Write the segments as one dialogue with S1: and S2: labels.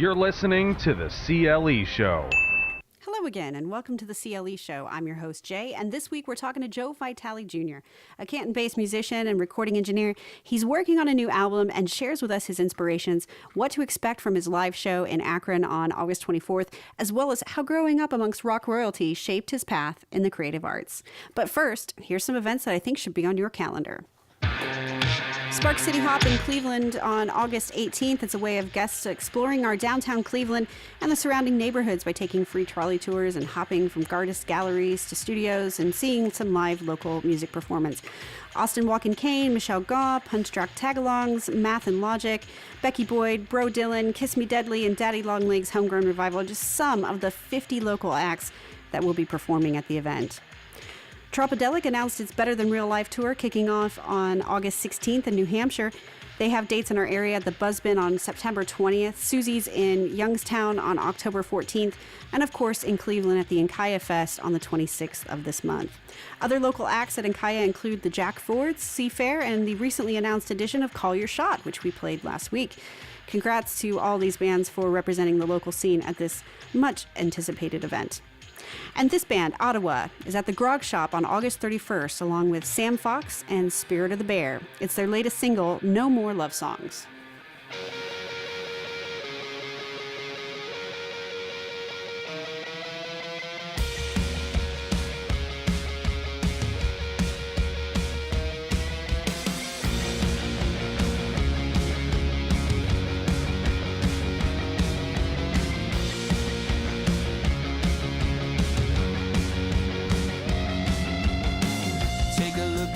S1: You're listening to the CLE Show.
S2: Hello again, and welcome to the CLE Show. I'm your host, Jay, and this week we're talking to Joe Vitale Jr., a Canton-based musician and recording engineer. He's working on a new album and shares with us his inspirations, what to expect from his live show in Akron on August 24th, as well as how growing up amongst rock royalty shaped his path in the creative arts. But first, here's some events that I think should be on your calendar. Spark City Hop in Cleveland on August 18th. It's a way of guests exploring our downtown Cleveland and the surrounding neighborhoods by taking free trolley tours and hopping from artist galleries to studios and seeing some live local music performance. Austin Walkin' Kane, Michelle Gaw, Punch Drunk Tagalongs, Math and Logic, Becky Boyd, Bro Dylan, Kiss Me Deadly, and Daddy Longlegs Homegrown Revival, just some of the 50 local acts that will be performing at the event. Tropodelic announced its Better Than Real Life tour, kicking off on August 16th in New Hampshire. They have dates in our area at the Buzzbin on September 20th, Susie's in Youngstown on October 14th, and of course in Cleveland at the Nkaya Fest on the 26th of this month. Other local acts at Nkaya include the Jack Fords, Seafair, and the recently announced edition of Call Your Shot, which we played last week. Congrats to all these bands for representing the local scene at this much anticipated event. And this band, Ottawa, is at the Grog Shop on August 31st, along with Sam Fox and Spirit of the Bear. It's their latest single, No More Love Songs.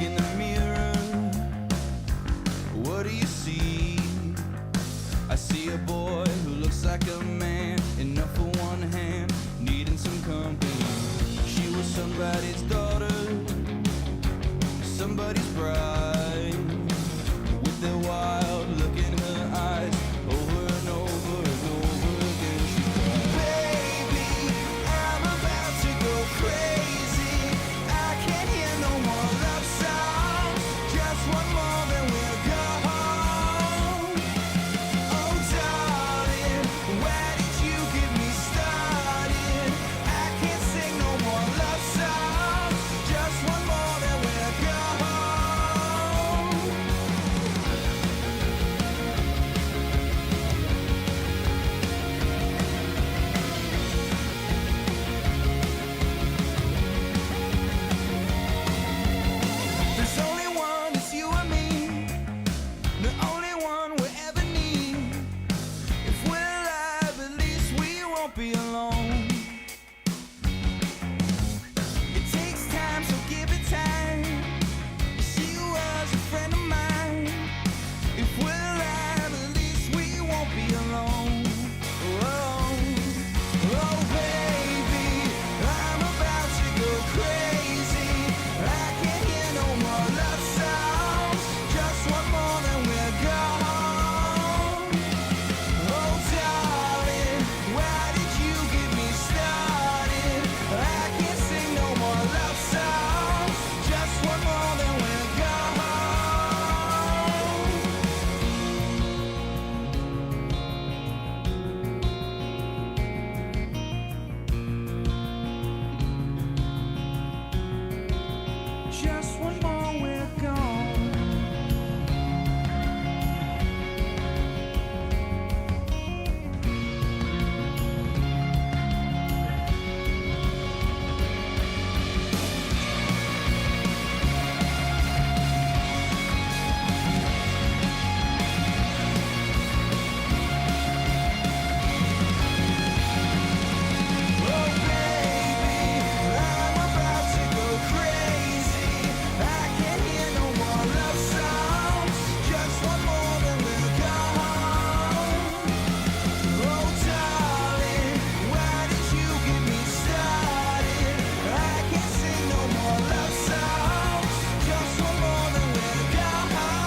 S3: In the mirror, what do you see? I see a boy who looks like a man, enough for one hand, needing some company. She was somebody's daughter, somebody's bride, with their wild look in her eyes, over and over and over again. She cried, baby, I'm about to go crazy. I can't hear no more love songs. Just one more, then we'll go home. Oh, darling, why did you get me started? I can't sing no more love songs. Just one more, then we'll go home. There's only one, it's you and me. The only one we'll ever need. If we're alive, at least we won't be alone. It takes time, so give it time. She was a friend of mine. If we're alive, at least we won't be alone. Oh, oh baby, I'm about to go crazy. I can't hear no more love songs. Just one more, then we'll go home. Oh, darling, why did you get me started? I can't sing no more love songs. Just one more, then we'll go home. Just one more, we're gone. Oh, baby, I'm about to go crazy. I can't hear no more love songs. Just one more, then we'll go home. Oh, darling, why did you get me started? I can't sing no more love songs. Just one more, then we'll go home.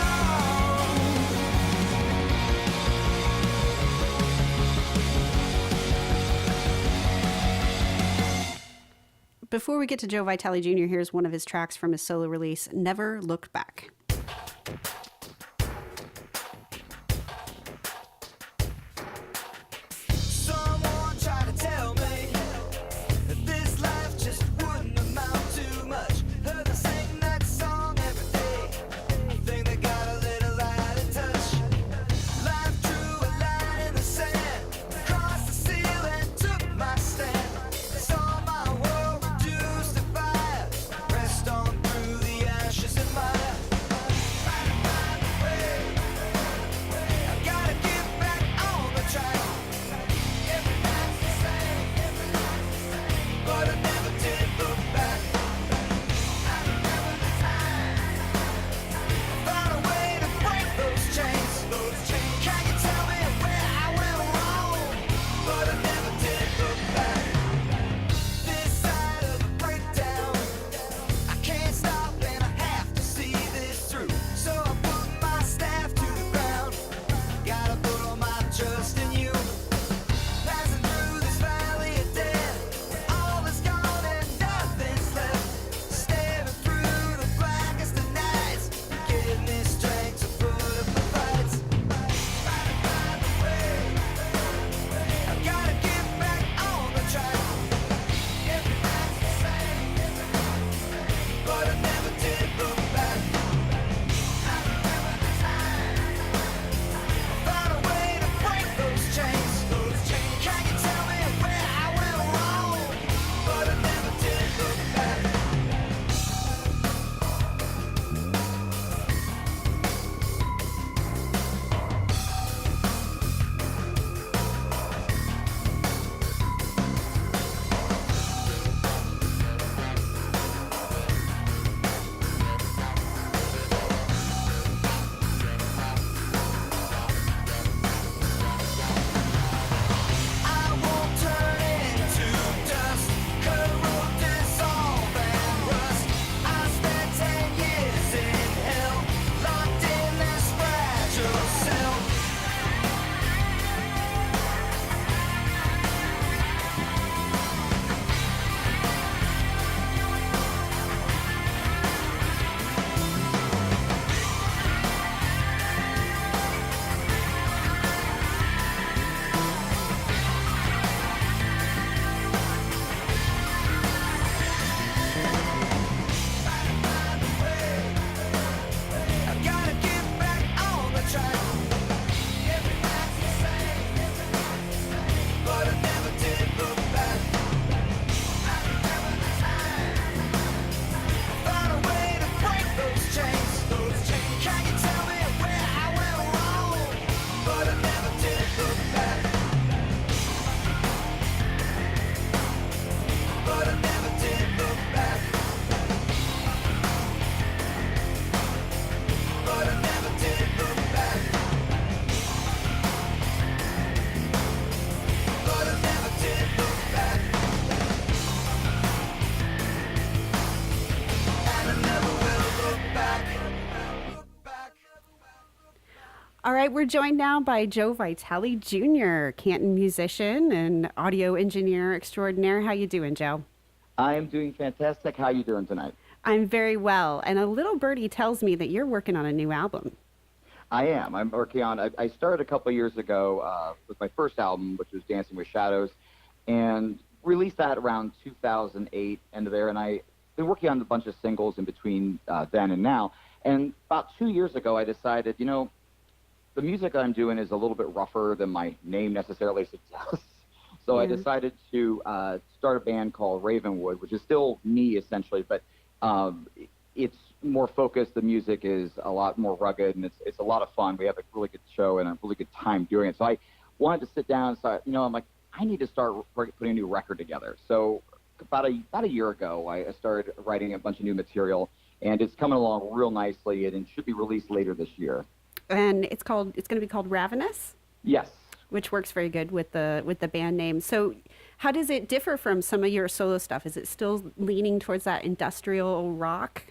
S2: Before we get to Joe Vitale Jr., here's one of his tracks from his solo release, Never Looked Back. All right, we're joined now by Joe Vitale Jr., Canton musician and audio engineer extraordinaire. How you doing, Joe?
S4: I am doing fantastic. How are you doing tonight?
S2: I'm very well. And a little birdie tells me that you're working on a new album.
S4: I am. I'm working on. I started a couple of years ago with my first album, which was Dancing with Shadows, and released that around 2008, end of there. And I've been working on a bunch of singles in between then and now. And about 2 years ago, I decided, the music I'm doing is a little bit rougher than my name necessarily suggests. So I decided to start a band called Ravenwood, which is still me essentially, but it's more focused. The music is a lot more rugged, and it's a lot of fun. We have a really good show and a really good time doing it. So I wanted to sit down and start, I'm like, I need to start putting a new record together. So about a year ago, I started writing a bunch of new material, and it's coming along real nicely, and it should be released later this year.
S2: And it's going to be called Ravenous?
S4: Yes.
S2: Which works very good with the band name. So how does it differ from some of your solo stuff? Is it still leaning towards that industrial rock?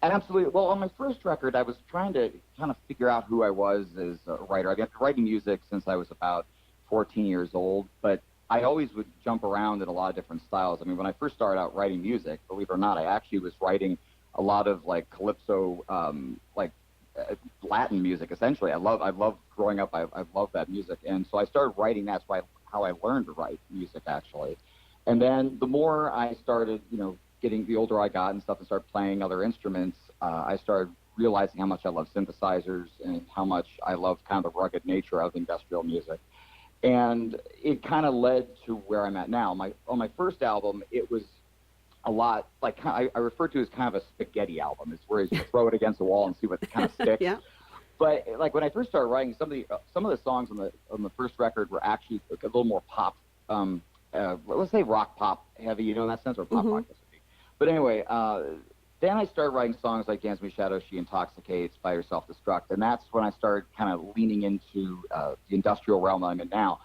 S4: Absolutely. Well, on my first record, I was trying to kind of figure out who I was as a writer. I've been writing music since I was about 14 years old, but I always would jump around in a lot of different styles. I mean, when I first started out writing music, believe it or not, I actually was writing a lot of like calypso, Latin music, essentially. I love growing up. I love that music. And so I started writing. That's how I learned to write music, actually. And then the more I started, getting the older I got and stuff and started playing other instruments, I started realizing how much I love synthesizers and how much I love kind of the rugged nature of industrial music. And it kind of led to where I'm at now. On my first album, it was a lot like I refer to as kind of a spaghetti album. It's where you throw it against the wall and see what kind of sticks.
S2: Yeah.
S4: But like when I first started writing, some of the songs on the first record were actually a little more pop, let's say rock pop heavy, in that sense, or pop rock. But anyway, then I started writing songs like Dance with Shadows, She Intoxicates, By Yourself Destruct, and that's when I started kind of leaning into the industrial realm that I'm in now.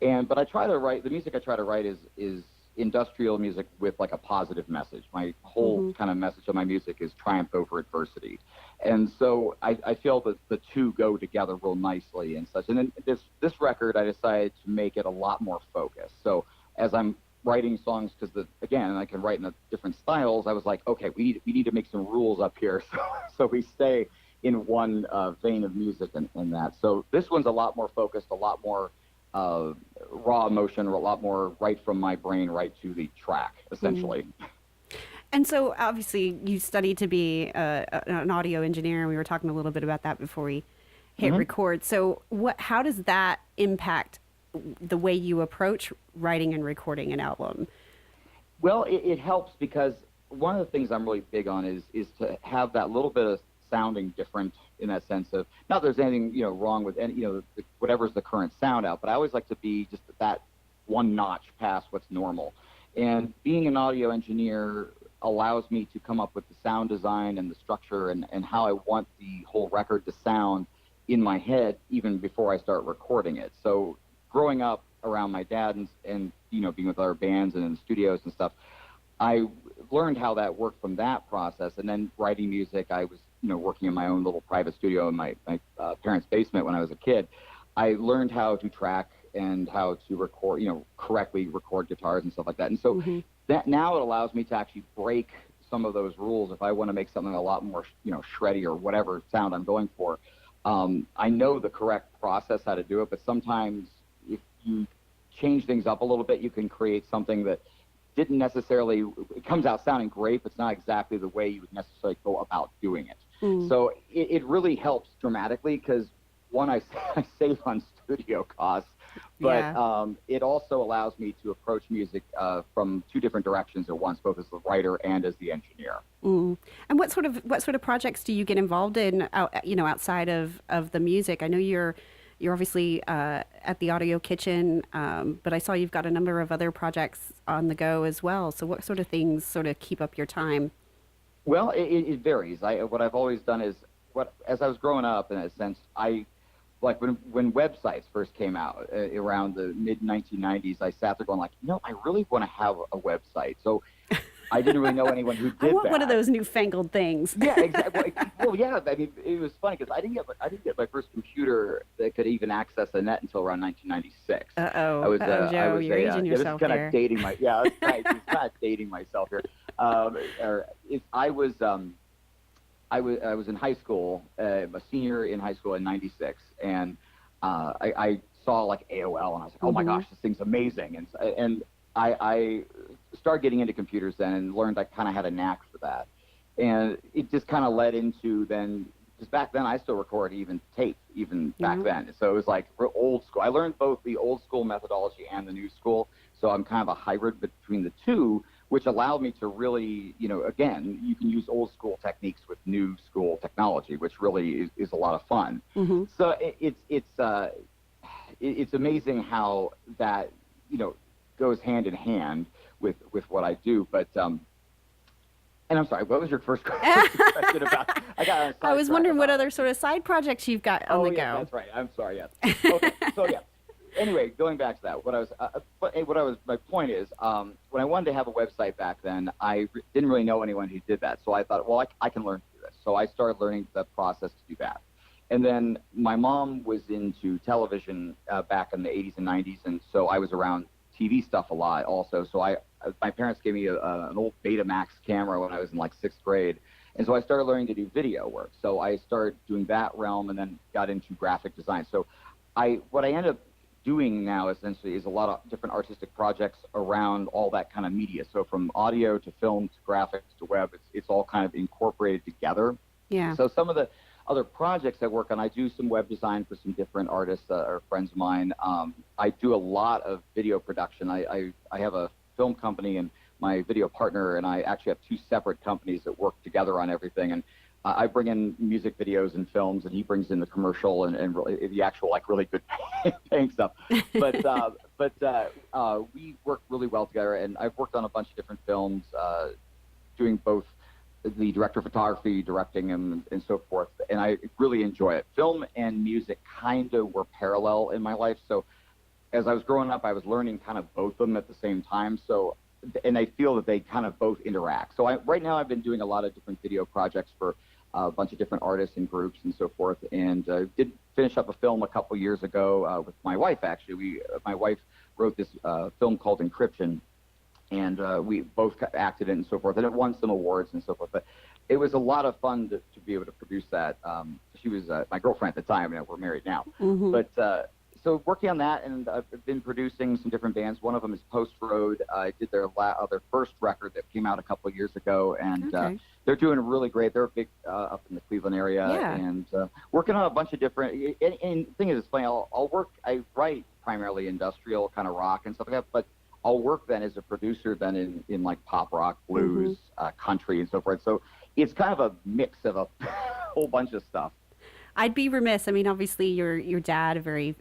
S4: But I try to write, the music I try to write is industrial music with like a positive message. My whole kind of message of my music is triumph over adversity. And so I feel that the two go together real nicely and such. And then this record, I decided to make it a lot more focused. So as I'm writing songs, because again, I can write in different styles, I was like, okay, we need to make some rules up here so we stay in one vein of music and that. So this one's a lot more focused, a lot more raw emotion, a lot more right from my brain right to the track, essentially.
S2: And so obviously you studied to be an audio engineer, and we were talking a little bit about that before we hit record. So how does that impact the way you approach writing and recording an album?
S4: Well, it helps because one of the things I'm really big on is to have that little bit of sounding different, in that sense of, not that there's anything wrong with any whatever's the current sound out, but I always like to be just that one notch past what's normal. And being an audio engineer allows me to come up with the sound design and the structure and how I want the whole record to sound in my head even before I start recording it. So growing up around my dad and being with other bands and in studios and stuff, I learned how that worked from that process. And then writing music, I was working in my own little private studio in my parents' basement when I was a kid. I learned how to track and how to record, correctly record guitars and stuff like that. And so that now it allows me to actually break some of those rules if I want to make something a lot more, shreddy or whatever sound I'm going for. I know the correct process how to do it, but sometimes if you change things up a little bit, you can create something that didn't necessarily, it comes out sounding great, but it's not exactly the way you would necessarily go about doing it. So it really helps dramatically because, one, I save on studio costs, but it also allows me to approach music from two different directions at once, both as the writer and as the engineer.
S2: And what sort of projects do you get involved in, outside of the music? I know you're obviously at the Audio Kitchen, but I saw you've got a number of other projects on the go as well. So what sort of things sort of keep up your time? Well,
S4: it varies. What I've always done is, as I was growing up, in a sense, like when websites first came out around the mid-1990s, I sat there going like, I really want to have a website. So I didn't really know anyone who did that.
S2: I want one of those newfangled things.
S4: Yeah, exactly. Well, yeah. I mean, it was funny because I didn't get my first computer could even access the net until around 1996.
S2: Joe, you're aging yourself
S4: this is kind
S2: there.
S4: of dating that's right. It's kind of dating myself here. I was in high school, a senior in high school in '96, and I saw like AOL, and I was like, oh my gosh, this thing's amazing, and I started getting into computers then and learned I kind of had a knack for that, and it just kind of led into then. Because back then I still record even tape, back then. So it was like old school. I learned both the old school methodology and the new school. So I'm kind of a hybrid between the two, which allowed me to really, again, you can use old school techniques with new school technology, which really is a lot of fun. So it's amazing how that, goes hand in hand with what I do. But and I'm sorry, what was your first question about?
S2: I was wondering what other sort of side projects you've got on the go.
S4: That's right. I'm sorry. Yes. Okay. So yeah. Anyway, going back to that, my point is, when I wanted to have a website back then, I didn't really know anyone who did that. So I thought, well, I can learn to do this. So I started learning the process to do that. And then my mom was into television back in the 80s and 90s, and so I was around TV stuff a lot also. So my parents gave me an old Betamax camera when I was in like 6th grade. And so I started learning to do video work. So I started doing that realm and then got into graphic design. So what I ended up doing now essentially is a lot of different artistic projects around all that kind of media. So from audio to film to graphics to web, it's all kind of incorporated together.
S2: Yeah.
S4: So some of the other projects I work on, I do some web design for some different artists or friends of mine. I do a lot of video production. I have a film company, and my video partner and I actually have two separate companies that work together on everything. And I bring in music videos and films, and he brings in the commercial and really, the actual like really good paying stuff. But we work really well together, and I've worked on a bunch of different films, doing both the director of photography, directing, and so forth. And I really enjoy it. Film and music kind of were parallel in my life. So as I was growing up, I was learning kind of both of them at the same time. So, and I feel that they kind of both interact. So right now I've been doing a lot of different video projects for a bunch of different artists and groups and so forth. And did finish up a film a couple years ago with my wife, actually. My wife wrote this film called Encryption, and we both acted in it and so forth. And it won some awards and so forth. But it was a lot of fun to be able to produce that. She was my girlfriend at the time, and we're married now. But so working on that, and I've been producing some different bands. One of them is Post Road. I did their first record that came out a couple of years ago, and they're doing really great. They're big up in the Cleveland area, and working on a bunch of different. And the thing is, it's funny. I write primarily industrial kind of rock and stuff like that, but I'll work then as a producer then in like pop rock, blues, country, and so forth. So it's kind of a mix of a whole bunch of stuff.
S2: I'd be remiss. I mean, obviously, your dad, a very,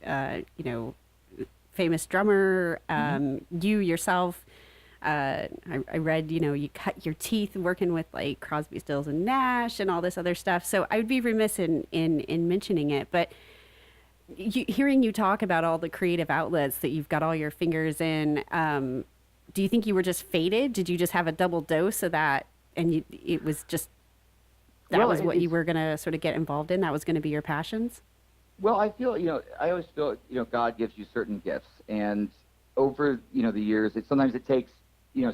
S2: famous drummer. You yourself, I read, you cut your teeth working with like Crosby, Stills, and Nash, and all this other stuff. So I would be remiss in mentioning it. But hearing you talk about all the creative outlets that you've got all your fingers in, do you think you were just fated? Did you just have a double dose of that, and it was just? That was what you were going to sort of get involved in? That was going to be your passions?
S4: Well, I feel, I always feel, God gives you certain gifts. And over, the years, sometimes it takes,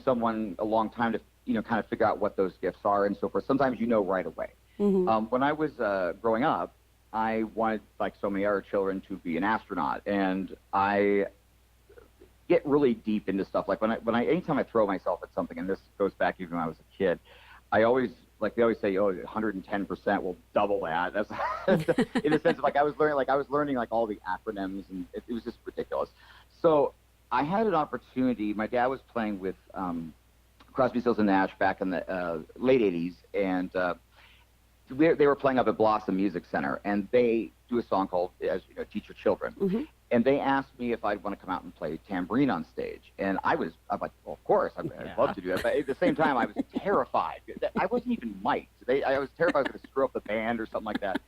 S4: someone a long time to, kind of figure out what those gifts are and so forth. Sometimes right away. When I was growing up, I wanted, like so many other children, to be an astronaut. And I get really deep into stuff. Like anytime I throw myself at something, and this goes back even when I was a kid, I always, like they always say, 110% will double that. That's in the sense of I was learning all the acronyms, and it was just ridiculous. So I had an opportunity. My dad was playing with Crosby, Stills, and Nash back in the late 80s, and they were playing up at Blossom Music Center, and they do a song called, as you know, Teach Your Children. And they asked me if I'd want to come out and play tambourine on stage. And I'm like, well, of course, I'd love to do that. But at the same time, I was terrified. I wasn't even mic'd. I was terrified I was going to screw up the band or something like that.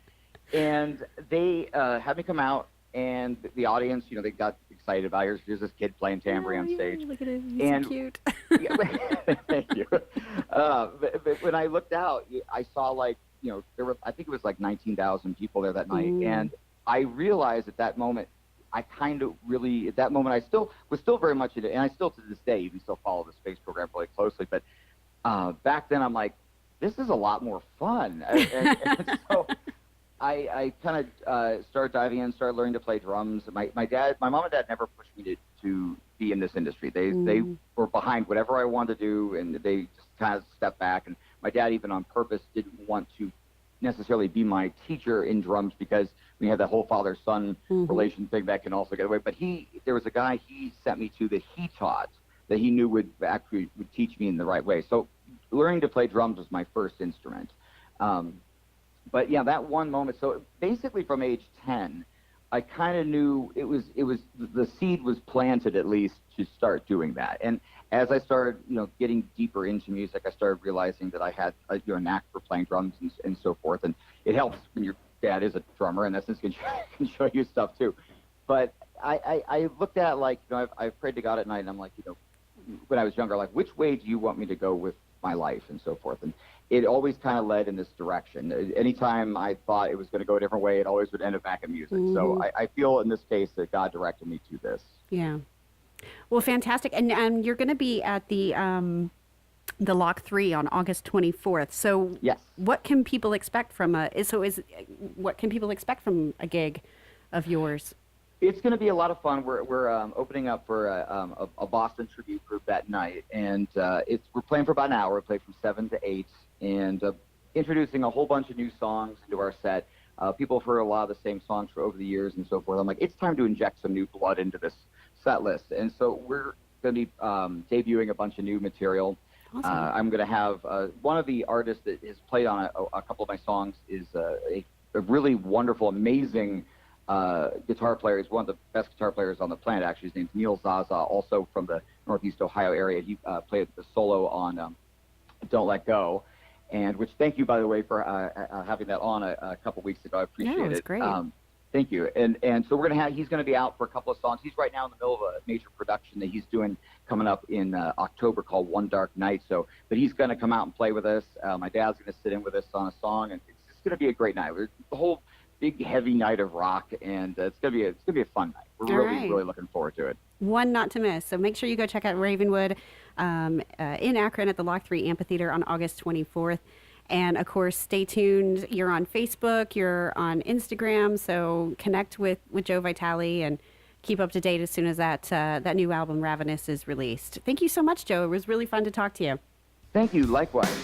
S4: And they had me come out, and the audience, they got excited about it. Here's this kid playing tambourine on stage.
S2: Look at him. He's so cute.
S4: Thank you. But when I looked out, I saw there were, I think it was 19,000 people there that night. And I realized at that moment, I kind of really, at that moment, I still was still very much in it, and I still to this day even still follow the space program really closely. But back then, I'm like, this is a lot more fun, and so I kind of started diving in, started learning to play drums. My mom and dad never pushed me to be in this industry. They were behind whatever I wanted to do, and they just kind of stepped back. And my dad, even on purpose, didn't want to necessarily be my teacher in drums because we had that whole father-son relation thing that can also get away. But there was a guy he sent me to that he taught that he knew would teach me in the right way. So learning to play drums was my first instrument. But yeah, that one moment. So basically, from age 10, I kind of knew it was the seed was planted at least to start doing that. And as I started, getting deeper into music, I started realizing that I had a knack for playing drums and so forth. And it helps when your dad is a drummer, and that sense can show you stuff too. But I looked at I prayed to God at night, and I'm like, when I was younger, like, which way do you want me to go with my life and so forth? And it always kind of led in this direction. Anytime I thought it was going to go a different way, it always would end up back in music. So I feel in this case that God directed me to this.
S2: Yeah. Well, fantastic. And you're going to be at the Lock 3 on August 24th. So
S4: yes.
S2: What can people expect from what can people expect from a gig of yours?
S4: It's going to be a lot of fun. We're opening up for a Boston tribute group that night, and we're playing for about an hour. We play from 7 to 8, and introducing a whole bunch of new songs into our set. People have heard a lot of the same songs for over the years and so forth. I'm like, it's time to inject some new blood into this set list, and so we're going to be debuting a bunch of new material.
S2: Awesome.
S4: I'm going to have one of the artists that has played on a couple of my songs is a really wonderful, amazing guitar player. He's one of the best guitar players on the planet, actually. His name's Neil Zaza, also from the Northeast Ohio area. He played the solo on Don't Let Go, and which, thank you, by the way, for having that on a couple weeks ago. I appreciate it.
S2: Yeah, it was great.
S4: Thank you. And so he's going to be out for a couple of songs. He's right now in the middle of a major production that he's doing coming up in October called One Dark Night. But he's going to come out and play with us. My dad's going to sit in with us on a song, and it's going to be a great night. The whole big, heavy night of rock, and it's gonna be a fun night. We're really looking forward to it.
S2: One not to miss. So make sure you go check out Ravenwood in Akron at the Lock 3 Amphitheater on August 24th. And of course, stay tuned. You're on Facebook, you're on Instagram, so connect with Joe Vitale and keep up to date as soon as that new album Ravenous is released. Thank you so much, Joe. It was really fun to talk to you.
S4: Thank you. Likewise.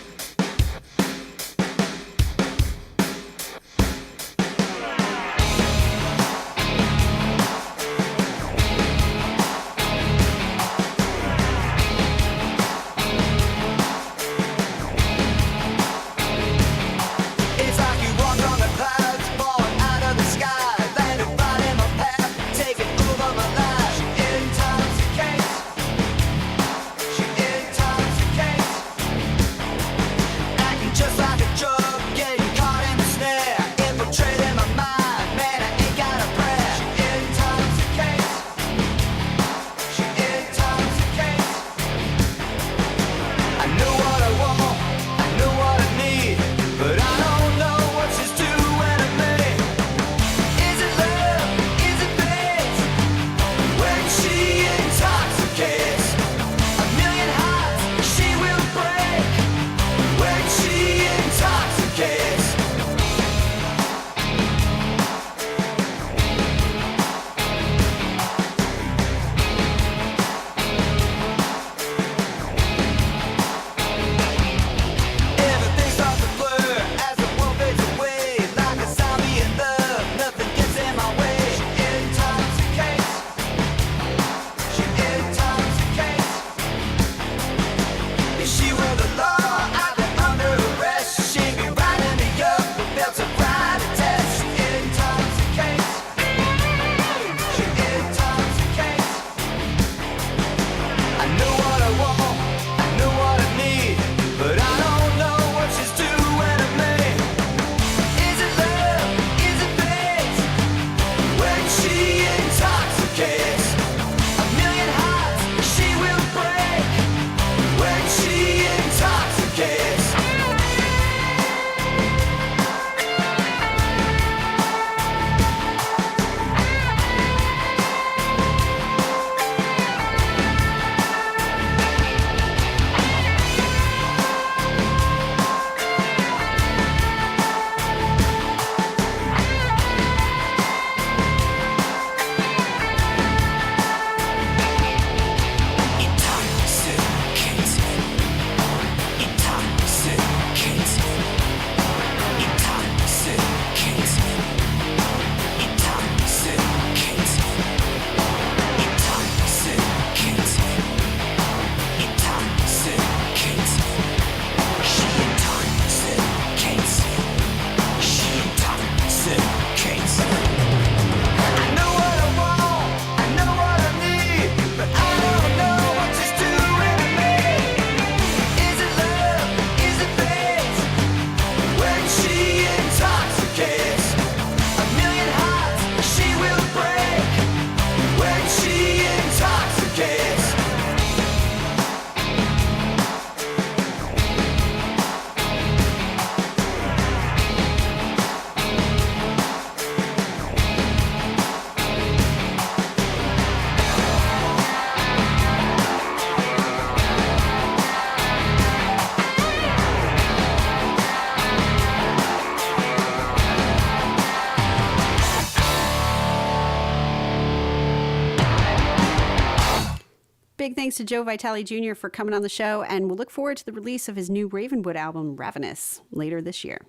S2: Big thanks to Joe Vitale Jr. for coming on the show, and we'll look forward to the release of his new Ravenwood album, Ravenous, later this year.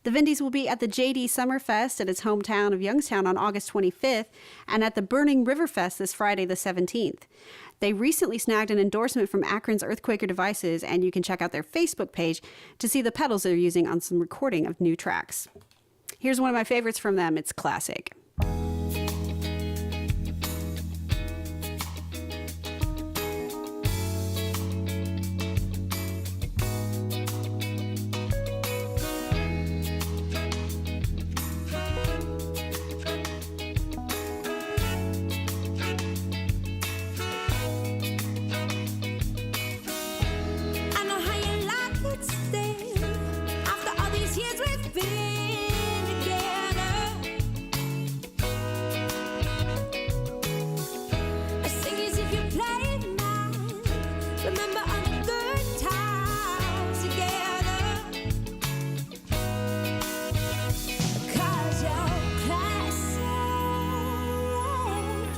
S2: The Vindies will be at the JD Summerfest at its hometown of Youngstown on August 25th and at the Burning River Fest this Friday the 17th. They recently snagged an endorsement from Akron's Earthquaker Devices, and you can check out their Facebook page to see the pedals they're using on some recording of new tracks. Here's one of my favorites from them. It's classic.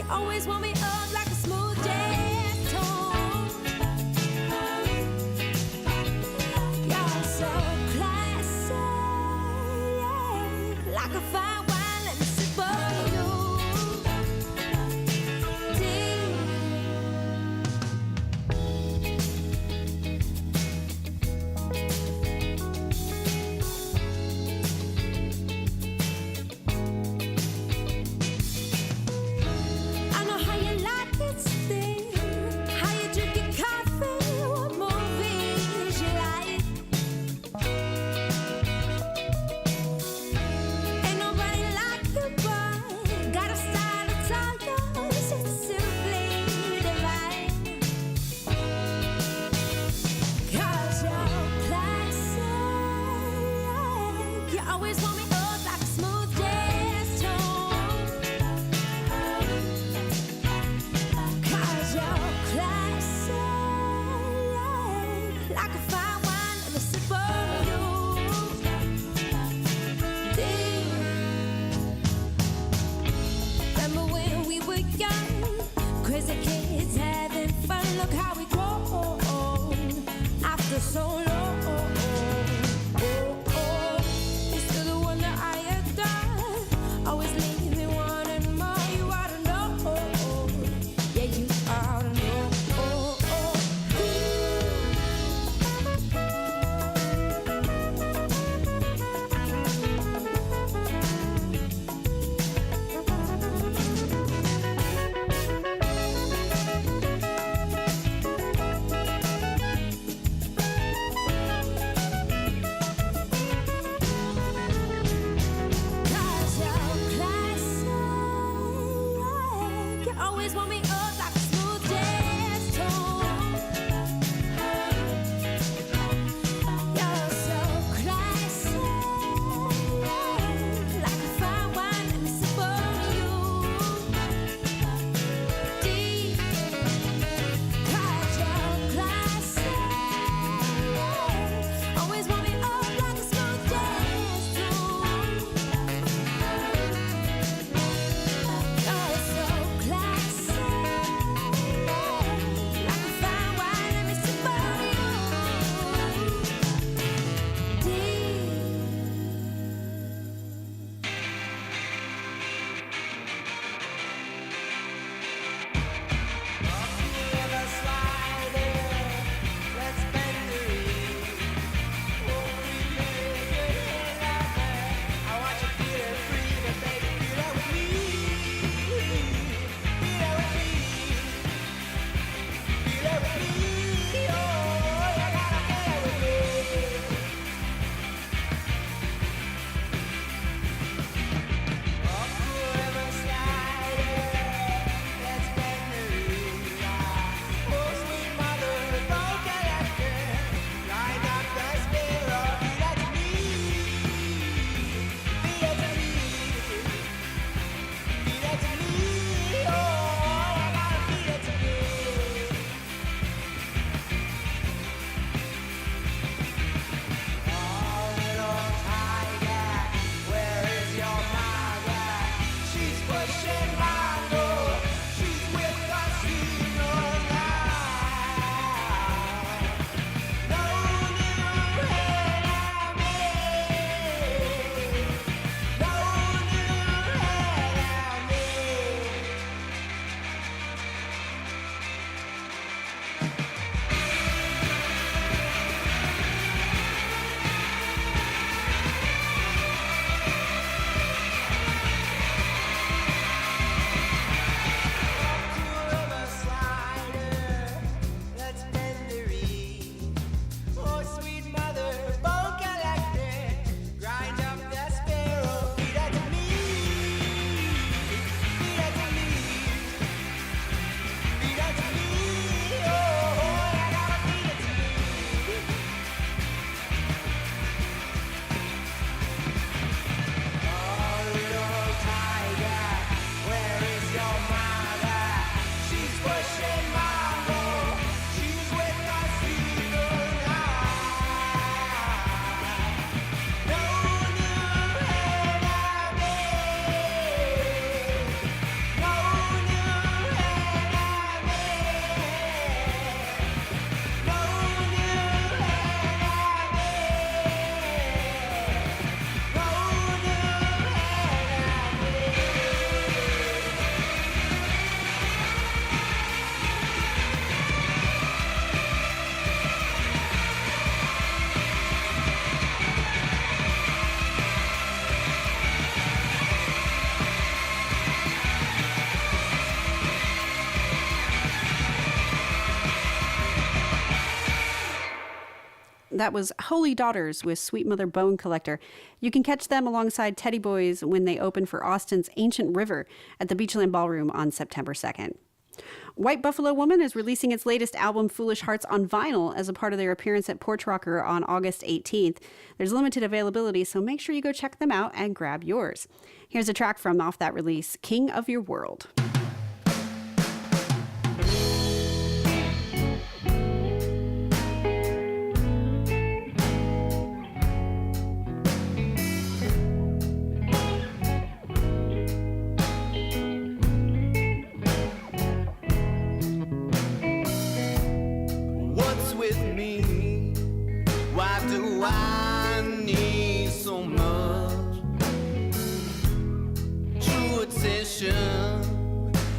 S5: Always want me up like a smooth jazz tone. You're so classic, like a fine wine. Let me sip for you. Always want me up like a smooth jazz tone. 'Cause you're classic, like a fine wine. Let me sip for you. Remember when we were young, crazy kids having fun. Look how we grown after so long. Always want me up like a smooth jazz tone. You're so classic, like a fine wine. Let me sip for you. Deep, 'cause you're classic. Always want me up like a smooth jazz tone. You're so classic. Like a fine wine, let me sip for you. Pushing my door, she's with us, you know.
S2: That was Holy Daughters with Sweet Mother Bone Collector. You can catch them alongside Teddy Boys when they open for Austin's Ancient River at the Beachland Ballroom on September 2nd. White Buffalo Woman is releasing its latest album, Foolish Hearts, on vinyl as a part of their appearance at Porch Rocker on August 18th. There's limited availability, so make sure you go check them out and grab yours. Here's a track from off that release, King of Your World.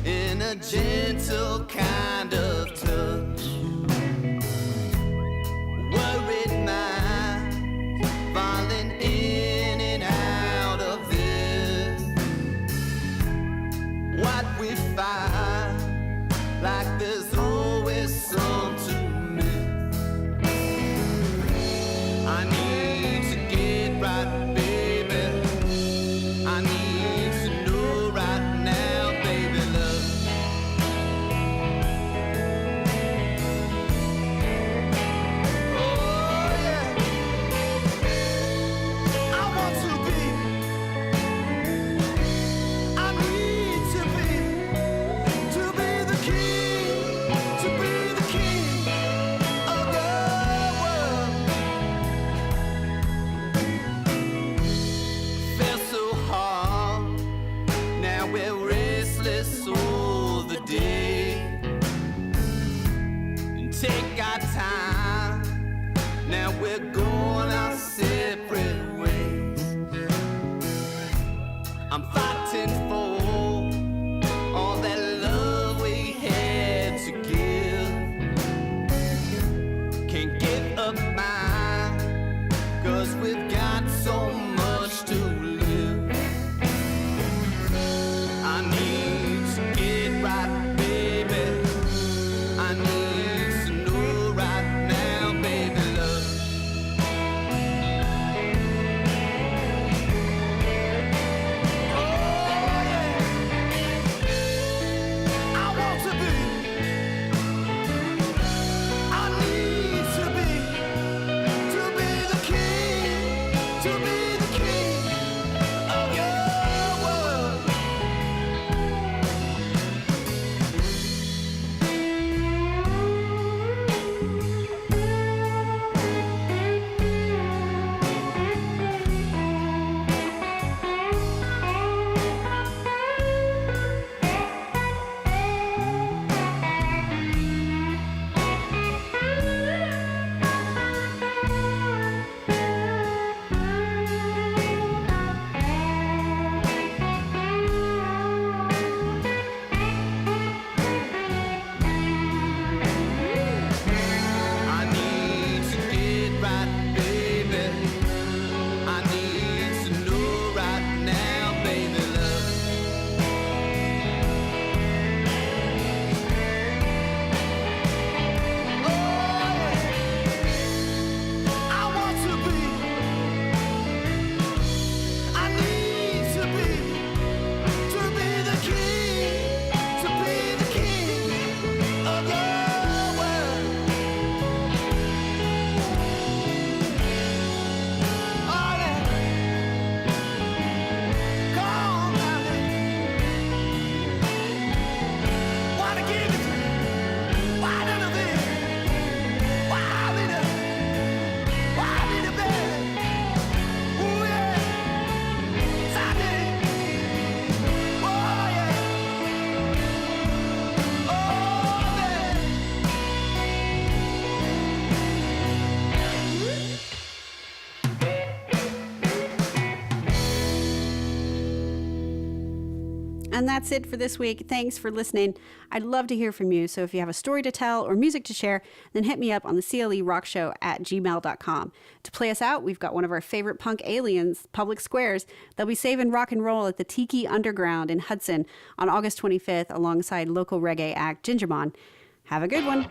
S3: In a gentle kind of touch, worried mind falling in and out of this. What we find, like there's always some to miss. I need to get right, baby. I need to know right now, baby, love. Oh, yeah. I want to be. I need to be the king, to be the king of the world. Felt so hard. Now we're restless all the day. And take our time. Now we're going our separate ways. I'm fighting for all that love we had to give. Can't give up mine, 'cause we've got so much to live. I need to get right, baby. I need to know right now, baby, love. Oh, yeah. I want to be. I need to be the king, to be the king of your world. I need to get right, baby. I need to know right now, baby, love. Oh, yeah. I want to be. I need to be the king, to be the king of your world. Oh, yeah. Come on, wanna give it to you? Why none of this? Why me the baby? Ooh, yeah. Sunday. Oh, yeah. Oh, baby.
S2: And that's it for this week. Thanks for listening. I'd love to hear from you. So if you have a story to tell or music to share, then hit me up on the CLE at gmail.com. To play us out, we've got one of our favorite punk aliens, Public Squares. They'll be saving rock and roll at the Tiki Underground in Hudson on August 25th alongside local reggae act Gingermon. Have a good one.